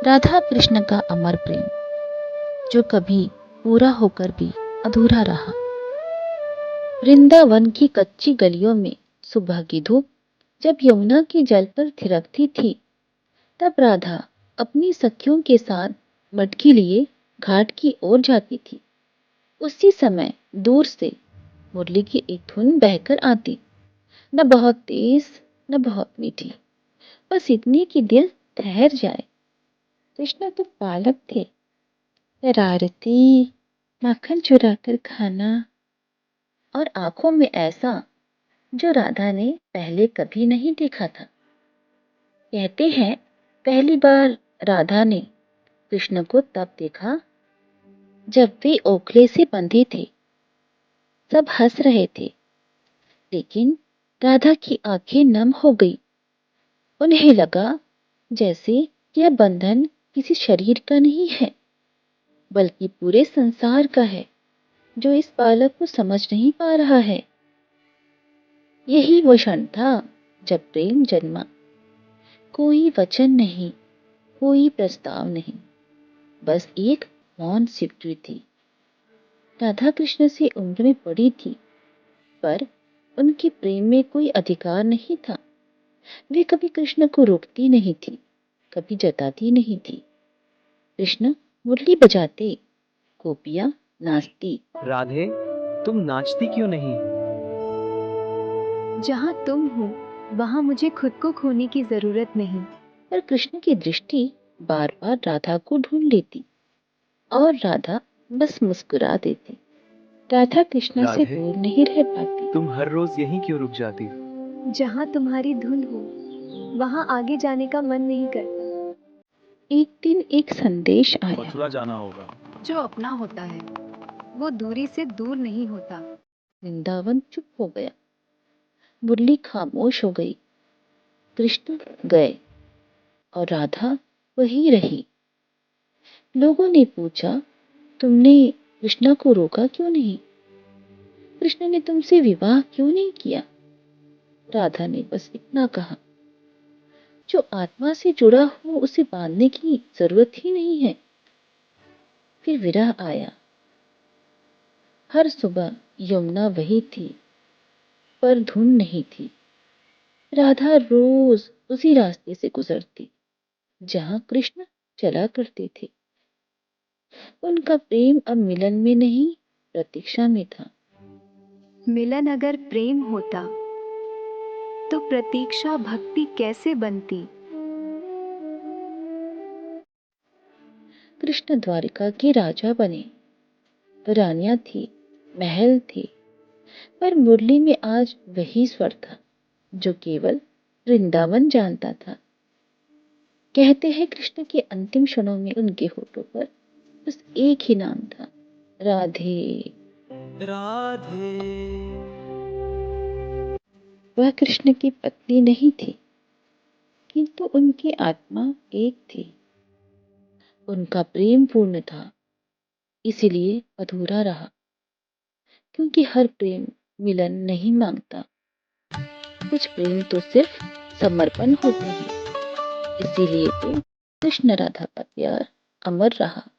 राधा कृष्ण का अमर प्रेम जो कभी पूरा होकर भी अधूरा रहा। वृंदावन की कच्ची गलियों में सुबह की धूप जब यमुना के जल पर थिरकती थी, तब राधा अपनी सखियों के साथ मटकी लिए घाट की ओर जाती थी। उसी समय दूर से मुरली की एक धुन बहकर आती, न बहुत तेज न बहुत मीठी, बस इतनी कि दिल ठहर जाए। कृष्ण तो बालक थे, शरारती, माखन चुरा कर खाना और आंखों में ऐसा जो राधा ने पहले कभी नहीं देखा था। कहते हैं पहली बार राधा ने कृष्ण को तब देखा जब वे ओखले से बंधे थे। सब हंस रहे थे, लेकिन राधा की आंखें नम हो गई। उन्हें लगा जैसे यह बंधन किसी शरीर का नहीं है, बल्कि पूरे संसार का है, जो इस बालक को समझ नहीं पा रहा है। यही वो क्षण था जब प्रेम जन्मा। कोई वचन नहीं, कोई प्रस्ताव नहीं, बस एक मौन स्वीकृति। राधा कृष्ण से उम्र में बड़ी थी, पर उनके प्रेम में कोई अधिकार नहीं था। वे कभी कृष्ण को रोकती नहीं थी, कभी जताती नहीं थी। कृष्ण मुरली बजाते, गोपियां नाचती। राधे, तुम नाचती क्यों नहीं? जहाँ तुम हो वहाँ मुझे खुद को खोने की जरूरत नहीं। पर कृष्ण की दृष्टि बार बार राधा को ढूंढ लेती और राधा बस मुस्कुरा देती। राधा कृष्ण से राधे, दूर नहीं रह पाती। तुम हर रोज यहीं क्यों रुक जाती? जहाँ तुम्हारी धुन हो वहाँ आगे जाने का मन नहीं करता। एक दिन एक संदेश आया। मथुरा जाना होगा। जो अपना होता है वो दूरी से दूर नहीं होता। वृंदावन चुप हो गया, मुरली खामोश हो गई। कृष्ण गए और राधा वहीं रही। लोगों ने पूछा, तुमने कृष्णा को रोका क्यों नहीं? कृष्ण ने तुमसे विवाह क्यों नहीं किया? राधा ने बस इतना कहा, जो आत्मा से जुड़ा हो उसे बांधने की जरूरत ही नहीं है। फिर विरह आया। हर सुबह यमुना वही थी, पर धुन नहीं थी। राधा रोज उसी रास्ते से गुजरती जहां कृष्ण चला करते थे। उनका प्रेम अब मिलन में नहीं, प्रतीक्षा में था। मिलन अगर प्रेम होता तो प्रतीक्षा भक्ति कैसे बनती? कृष्ण द्वारिका के राजा बने। रानियां थी, महल थे, पर मुरली में आज वही स्वर था जो केवल वृंदावन जानता था। कहते हैं कृष्ण के अंतिम क्षणों में उनके होठों पर बस एक ही नाम था, राधे। राधे, वह कृष्ण की पत्नी नहीं थी, किंतु उनकी आत्मा एक थी। उनका प्रेम पूर्ण था, इसीलिए अधूरा रहा, क्योंकि हर प्रेम मिलन नहीं मांगता। कुछ प्रेम तो सिर्फ समर्पण होते हैं। इसीलिए तो कृष्ण राधा का प्यार अमर रहा।